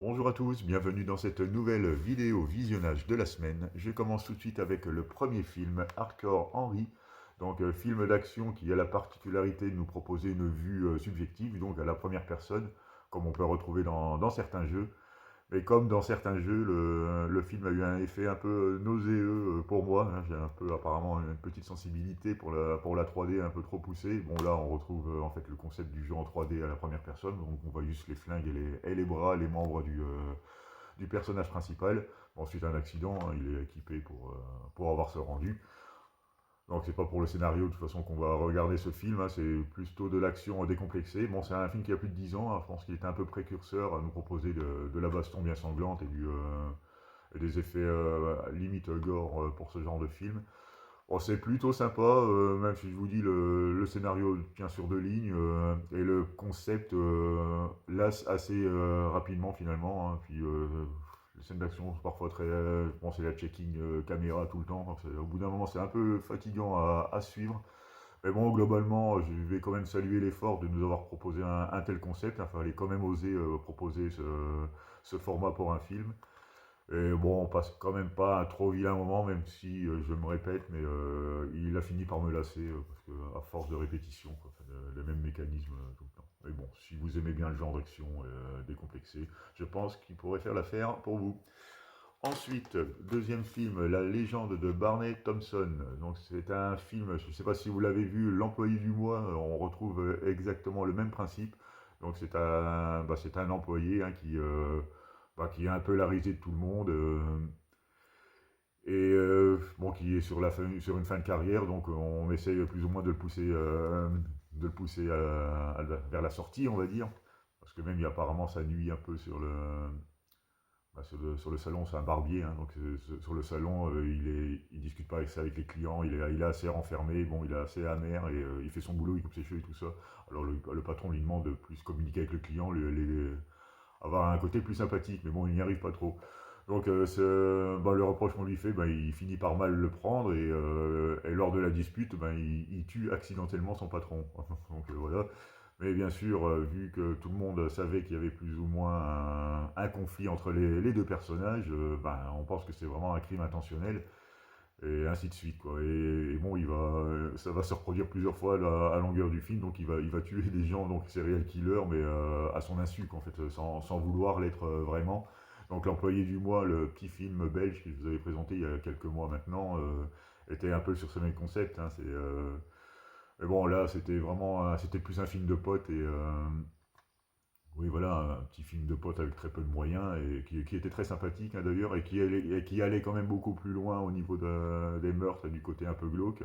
Bonjour à tous, bienvenue dans cette nouvelle vidéo visionnage de la semaine. Je commence tout de suite avec le premier film, Hardcore Henry. Donc film d'action qui a la particularité de nous proposer une vue subjective, donc à la première personne, comme on peut retrouver dans certains jeux. Mais comme dans certains jeux, le film a eu un effet un peu nauséeux pour moi, hein. J'ai un peu apparemment une petite sensibilité pour la 3D un peu trop poussée. Bon là on retrouve en fait le concept du jeu en 3D à la première personne, donc on voit juste les flingues et les bras, les membres du personnage principal. Bon, suite à un accident, hein, il est équipé pour avoir ce rendu. Donc c'est pas pour le scénario de toute façon qu'on va regarder ce film, hein, c'est plutôt de l'action décomplexée. Bon, c'est un film qui a plus de 10 ans, hein, je pense qu'il était un peu précurseur à nous proposer de la baston bien sanglante et des effets limite gore pour ce genre de film. Bon, c'est plutôt sympa, même si je vous dis le scénario tient sur deux lignes et le concept lasse assez rapidement finalement, hein. Puis les scènes d'action sont parfois très. Bon, c'est la checking caméra tout le temps. Donc au bout d'un moment, c'est un peu fatigant à suivre. Mais bon, globalement, je vais quand même saluer l'effort de nous avoir proposé un tel concept. Il fallait quand même oser proposer ce format pour un film. Et bon, on passe quand même pas un trop vilain moment, même si je me répète, mais il a fini par me lasser, parce que à force de répétition, quoi, enfin, les mêmes mécanismes tout le temps. Mais bon, si vous aimez bien le genre d'action décomplexé, je pense qu'il pourrait faire l'affaire pour vous. Ensuite, deuxième film, La légende de Barney Thompson. Donc c'est un film, je ne sais pas si vous l'avez vu, L'employé du mois, on retrouve exactement le même principe. Donc c'est un employé, hein, qui est un peu la risée de tout le monde et bon, qui est sur une fin de carrière. Donc on essaye plus ou moins de le pousser vers la sortie, on va dire. Parce que même apparemment ça nuit un peu sur le salon, c'est un barbier, hein, donc sur le salon, il discute pas avec les clients, il est assez renfermé, bon, il est assez amer et il fait son boulot, il coupe ses cheveux et tout ça. Alors le patron lui demande de plus communiquer avec le client, avoir un côté plus sympathique, mais bon, il n'y arrive pas trop. Donc le reproche qu'on lui fait, il finit par mal le prendre et lors de la dispute, il tue accidentellement son patron. Donc voilà. Mais bien sûr, vu que tout le monde savait qu'il y avait plus ou moins un conflit entre les deux personnages, on pense que c'est vraiment un crime intentionnel, et ainsi de suite, quoi. Et bon, ça va se reproduire plusieurs fois à longueur du film, donc il va tuer des gens, donc serial killer, mais à son insu, qu'en fait, sans vouloir l'être vraiment. Donc l'employé du mois, le petit film belge que je vous avais présenté il y a quelques mois maintenant, était un peu sur ce même concept, hein. Mais bon, là, c'était plus un film de potes et oui, voilà, un petit film de potes avec très peu de moyens et qui était très sympathique, hein, d'ailleurs, et qui allait quand même beaucoup plus loin au niveau des meurtres et du côté un peu glauque.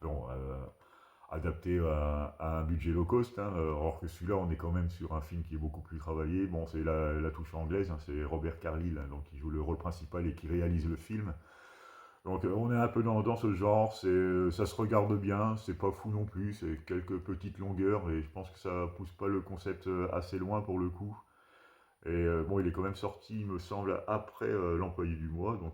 Bon, adapté à un budget low cost, hein, alors que celui-là, on est quand même sur un film qui est beaucoup plus travaillé. Bon, c'est la touche anglaise, hein, c'est Robert Carlyle, hein, donc qui joue le rôle principal et qui réalise le film. Donc on est un peu dans ce genre, ça se regarde bien, c'est pas fou non plus, c'est quelques petites longueurs et je pense que ça pousse pas le concept assez loin pour le coup. Et bon, il est quand même sorti, il me semble, après l'employé du mois, donc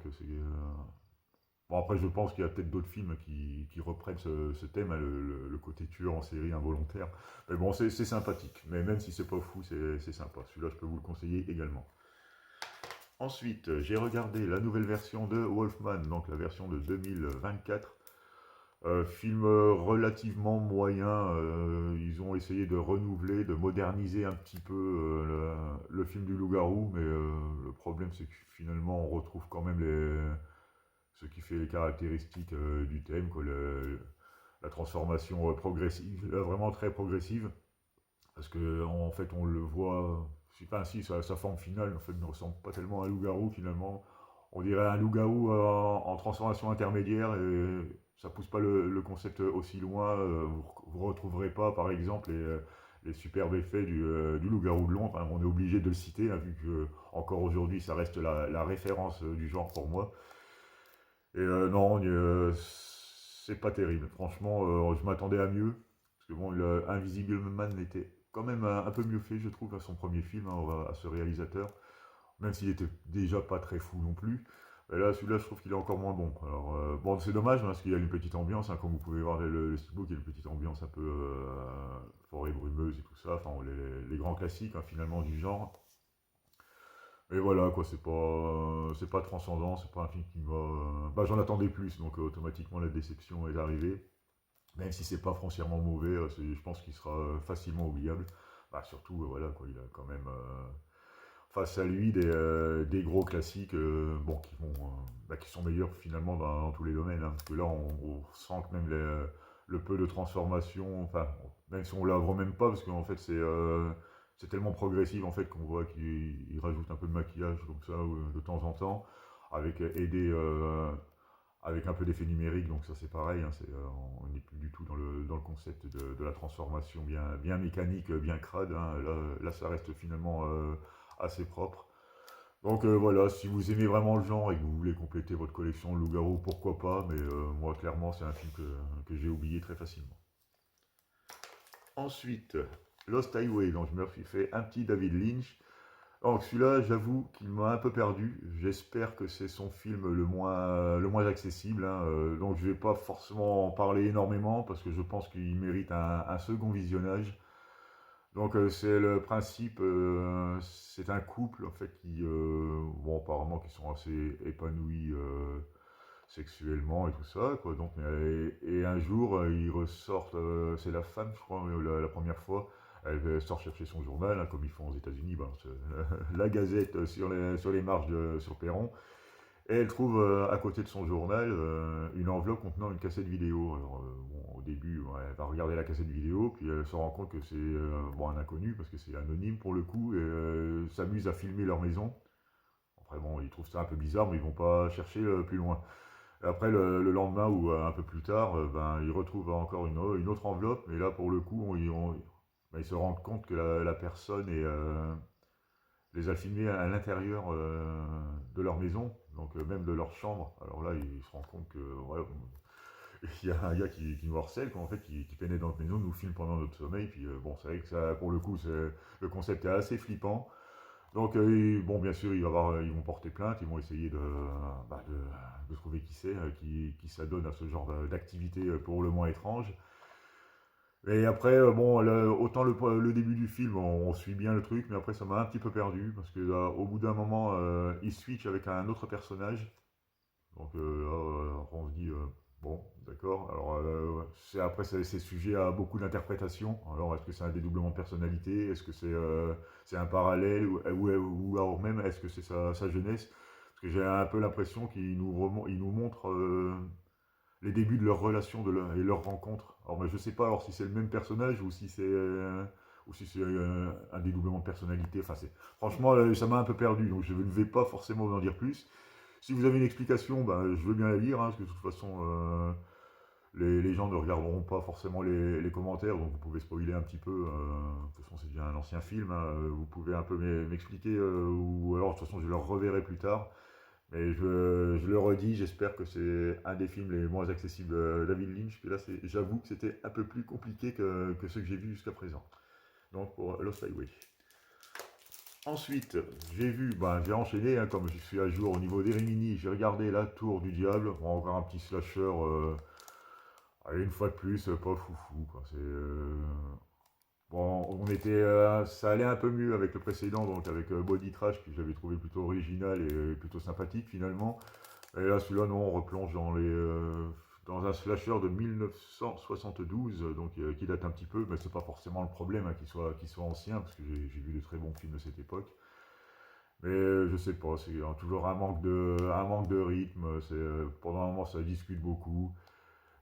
bon, après je pense qu'il y a peut-être d'autres films qui reprennent ce thème, hein, le côté tueur en série involontaire. Mais bon, c'est sympathique, mais même si c'est pas fou, c'est sympa. Celui-là, je peux vous le conseiller également. Ensuite, j'ai regardé la nouvelle version de Wolfman, donc la version de 2024. Film relativement moyen. Ils ont essayé de renouveler, de moderniser un petit peu le film du loup-garou, mais le problème c'est que finalement on retrouve quand même ce qui fait les caractéristiques du thème, quoi, la transformation progressive, vraiment très progressive, parce que en fait on le voit, enfin si sa forme finale en fait ne ressemble pas tellement à un loup-garou finalement. On dirait un loup-garou en transformation intermédiaire et ça pousse pas le concept aussi loin. Vous retrouverez pas par exemple les superbes effets du loup-garou de Londres. Enfin, on est obligé de le citer, hein, vu que encore aujourd'hui ça reste la référence du genre pour moi. Et non, c'est pas terrible. Franchement, je m'attendais à mieux. Parce que bon, le Invisible Man était quand même un peu mieux fait, je trouve, à son premier film, hein, à ce réalisateur. Même s'il était déjà pas très fou non plus. Et là, celui-là, je trouve qu'il est encore moins bon. Alors, bon, c'est dommage, hein, parce qu'il y a une petite ambiance, hein, comme vous pouvez voir le steelbook, il y a une petite ambiance un peu forêt brumeuse et tout ça, enfin, les grands classiques, hein, finalement, du genre. Et voilà, quoi, c'est pas transcendant, c'est pas un film qui m'a. Bah, j'en attendais plus, donc automatiquement la déception est arrivée. Même si c'est pas foncièrement mauvais, je pense qu'il sera facilement oubliable. Bah, surtout, voilà, quoi, il a quand même face à lui des gros classiques bon, qui sont meilleurs finalement dans tous les domaines. Hein, parce que là, on sent que même le peu de transformation, enfin, même si on ne l'avoue même pas, parce qu'en fait, c'est tellement progressif en fait qu'on voit qu'il rajoute un peu de maquillage comme ça de temps en temps, avec aidé avec un peu d'effet numérique, donc ça c'est pareil, hein, on n'est plus du tout dans le concept de la transformation bien mécanique, bien crade, hein, là ça reste finalement assez propre. Donc voilà, si vous aimez vraiment le genre et que vous voulez compléter votre collection Loup-garou, pourquoi pas, mais moi clairement c'est un film que j'ai oublié très facilement. Ensuite, Lost Highway, donc je me suis fait un petit David Lynch. Donc celui-là, j'avoue qu'il m'a un peu perdu. J'espère que c'est son film le moins accessible, hein. Donc je vais pas forcément en parler énormément parce que je pense qu'il mérite un second visionnage. Donc c'est le principe, c'est un couple en fait bon apparemment qui sont assez épanouis sexuellement et tout ça, quoi. Donc, et un jour, ils ressortent, c'est la femme, je crois, la première fois, elle sort chercher son journal, hein, comme ils font aux États-Unis, ben, la gazette sur les marges sur le perron, et elle trouve à côté de son journal une enveloppe contenant une cassette vidéo. Alors, bon, au début, ouais, elle va regarder la cassette vidéo, puis elle se rend compte que c'est bon, un inconnu, parce que c'est anonyme pour le coup, et s'amuse à filmer leur maison. Après, bon, ils trouvent ça un peu bizarre, mais ils vont pas chercher plus loin. Après, le lendemain ou un peu plus tard, ben, ils retrouvent encore une autre enveloppe, mais là, pour le coup, ben, ils se rendent compte que la personne les a filmés à l'intérieur de leur maison, donc même de leur chambre. Alors là, ils se rendent compte que ouais, il y a un gars qui nous harcèle, quoi, en fait, qui pénètre dans notre maison, nous filme pendant notre sommeil, puis bon, c'est vrai que ça, pour le coup, le concept est assez flippant. Donc, bon, bien sûr, ils vont porter plainte, ils vont essayer bah, de trouver qui c'est, qui s'adonne à ce genre d'activité pour le moins étrange. Et après, bon, autant le début du film, on suit bien le truc, mais après, ça m'a un petit peu perdu, parce que au bout d'un moment, il switch avec un autre personnage. Donc, là, on se dit, bon, d'accord. Alors, après, c'est sujet à beaucoup d'interprétations. Alors, est-ce que c'est un dédoublement de personnalité? Est-ce que c'est un parallèle? Ou alors même, est-ce que c'est sa jeunesse? Parce que j'ai un peu l'impression il nous montre les débuts de leur relation et leur rencontre. Alors, mais je sais pas alors si c'est le même personnage ou si c'est un dédoublement de personnalité. Enfin, franchement, ça m'a un peu perdu, donc je ne vais pas forcément vous en dire plus. Si vous avez une explication, ben, je veux bien la lire, hein, parce que de toute façon, les gens ne regarderont pas forcément les commentaires, donc vous pouvez spoiler un petit peu. De toute façon, c'est déjà un ancien film, hein, vous pouvez un peu m'expliquer, ou alors de toute façon, je le reverrai plus tard. Mais je le redis, j'espère que c'est un des films les moins accessibles de David Lynch, que là, j'avoue que c'était un peu plus compliqué que ceux que j'ai vus jusqu'à présent. Donc pour Lost Highway. Ensuite, j'ai enchaîné, hein, comme je suis à jour au niveau des Rimini, j'ai regardé La Tour du Diable, bon, encore un petit slasher, allez, une fois de plus, pas foufou, quoi. Bon, ça allait un peu mieux avec le précédent, donc avec Body Trash, que j'avais trouvé plutôt original et plutôt sympathique finalement. Et là, celui-là, non, on replonge dans un slasher de 1972, donc qui date un petit peu, mais c'est pas forcément le problème hein, qu'il soit ancien, parce que j'ai vu de très bons films de cette époque. Mais je sais pas, c'est toujours un manque de rythme. Pendant un moment, ça discute beaucoup.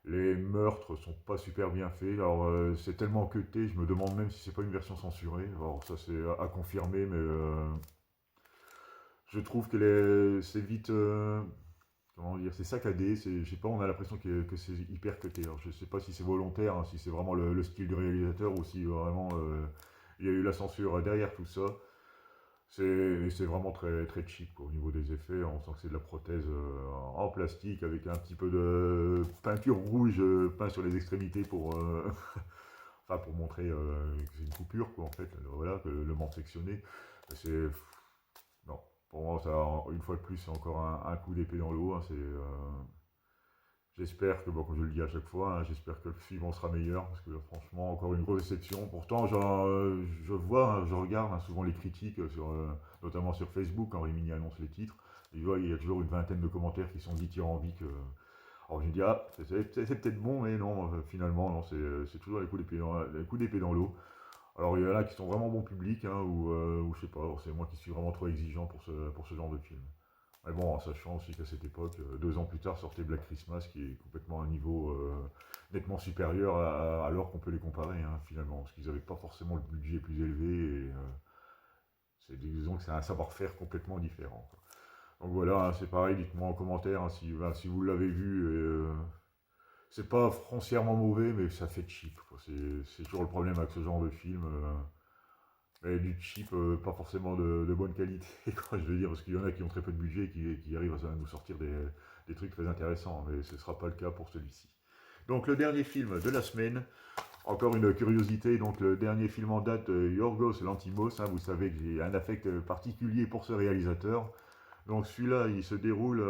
Les meurtres sont pas super bien faits. Alors, c'est tellement cuté, je me demande même si c'est pas une version censurée. Alors, ça, c'est à confirmer, mais je trouve que c'est vite. Comment dire, c'est saccadé, je sais pas, on a l'impression que c'est hyper cuté. Alors, je sais pas si c'est volontaire, hein, si c'est vraiment le style du réalisateur ou si vraiment il y a eu la censure derrière tout ça. C'est vraiment très, très cheap quoi, au niveau des effets. On sent que c'est de la prothèse en plastique avec un petit peu de peinture rouge peint sur les extrémités enfin, pour montrer que c'est une coupure, quoi, en fait. Voilà, que le membre sectionné. C'est. Non, pour moi, ça, une fois de plus, c'est encore un coup d'épée dans l'eau, hein, J'espère que, bon, comme je le dis à chaque fois, hein, j'espère que le suivant sera meilleur, parce que franchement, encore une grosse déception. Pourtant, je vois, hein, je regarde hein, souvent les critiques, notamment sur Facebook, quand Rimini annonce les titres. Et je vois, il y a toujours une vingtaine de commentaires qui sont dithyrambiques. Alors je me dis, ah, c'est peut-être bon, mais non, finalement, non, c'est toujours les coups d'épée dans l'eau. Alors il y en a qui sont vraiment bon public, hein, ou je sais pas, c'est moi qui suis vraiment trop exigeant pour ce genre de film. Mais bon, en sachant aussi qu'à cette époque, 2 ans plus tard, sortait Black Christmas, qui est complètement à un niveau nettement supérieur à l'heure qu'on peut les comparer, hein, finalement, parce qu'ils n'avaient pas forcément le budget plus élevé, et disons que c'est un savoir-faire complètement différent, quoi. Donc voilà, hein, c'est pareil, dites-moi en commentaire hein, si vous l'avez vu. C'est pas foncièrement mauvais, mais ça fait cheap, quoi. C'est toujours le problème avec ce genre de film. Mais du cheap, pas forcément de bonne qualité, quoi, je veux dire, parce qu'il y en a qui ont très peu de budget et qui arrivent à nous sortir des trucs très intéressants, mais ce ne sera pas le cas pour celui-ci. Donc le dernier film de la semaine, encore une curiosité, donc le dernier film en date, Yorgos Lanthimos, hein, vous savez que j'ai un affect particulier pour ce réalisateur. Donc celui-là, il se déroule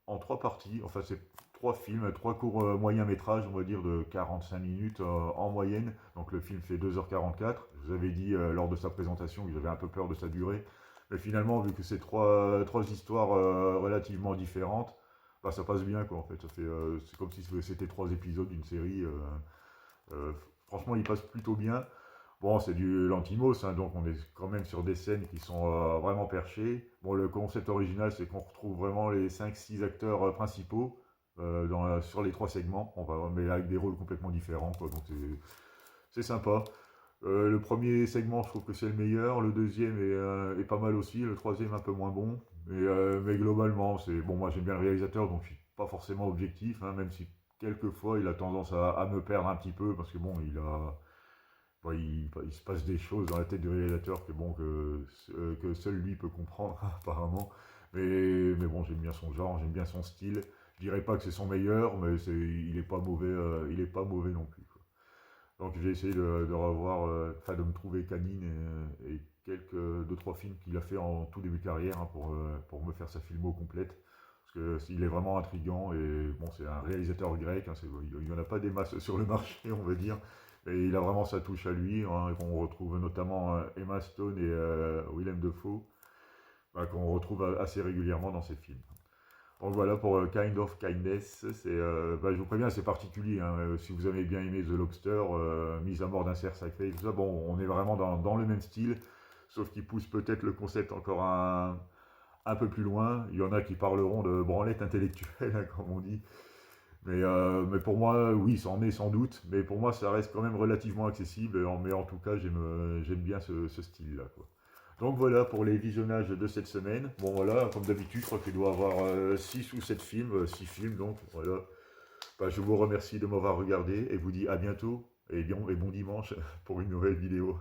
en 3 parties, enfin c'est 3 films, 3 courts moyens métrages, on va dire de 45 minutes en moyenne. Donc le film fait 2h44. Je vous avais dit lors de sa présentation que j'avais un peu peur de sa durée. Mais finalement, vu que c'est trois histoires relativement différentes, bah, ça passe bien quoi en fait. C'est comme si c'était 3 épisodes d'une série. Euh, franchement, il passe plutôt bien. Bon, c'est du Lantimos, hein, donc on est quand même sur des scènes qui sont vraiment perchées. Bon, le concept original, c'est qu'on retrouve vraiment les 5 6 acteurs principaux sur les 3 segments, mais avec des rôles complètement différents, quoi, donc c'est sympa. Le premier segment, je trouve que c'est le meilleur, le deuxième est pas mal aussi, le troisième un peu moins bon, mais globalement, c'est bon, moi j'aime bien le réalisateur, donc je suis pas forcément objectif, hein, même si quelquefois il a tendance à me perdre un petit peu, parce que bon, bon, il se passe des choses dans la tête du réalisateur que seul lui peut comprendre, apparemment. Mais bon, j'aime bien son genre, j'aime bien son style. Je dirais pas que c'est son meilleur, mais il est pas mauvais, il est pas mauvais non plus, quoi. Donc j'ai essayé de revoir, enfin de me trouver Canine et quelques 2 3 films qu'il a fait en tout début de carrière hein, pour me faire sa filmo complète. Parce que il est vraiment intriguant et bon, c'est un réalisateur grec, hein, il n'y en a pas des masses sur le marché, on va dire. Et il a vraiment sa touche à lui, hein, qu'on retrouve notamment Emma Stone et Willem Dafoe, bah, qu'on retrouve assez régulièrement dans ses films. Donc voilà pour Kind of Kindness. Bah, je vous préviens, c'est particulier, hein. Si vous avez bien aimé The Lobster, Mise à mort d'un cerf sacré, tout ça, bon, on est vraiment dans le même style, sauf qu'il pousse peut-être le concept encore un peu plus loin. Il y en a qui parleront de branlette intellectuelle, hein, comme on dit. Mais pour moi, oui, ça en est sans doute, mais pour moi, ça reste quand même relativement accessible, mais en tout cas, j'aime bien ce style-là, quoi. Donc voilà pour les visionnages de cette semaine. Bon voilà, comme d'habitude, je crois qu'il doit y avoir 6 ou 7 films, 6 films donc voilà. Bah, je vous remercie de m'avoir regardé et vous dis à bientôt et bon dimanche pour une nouvelle vidéo.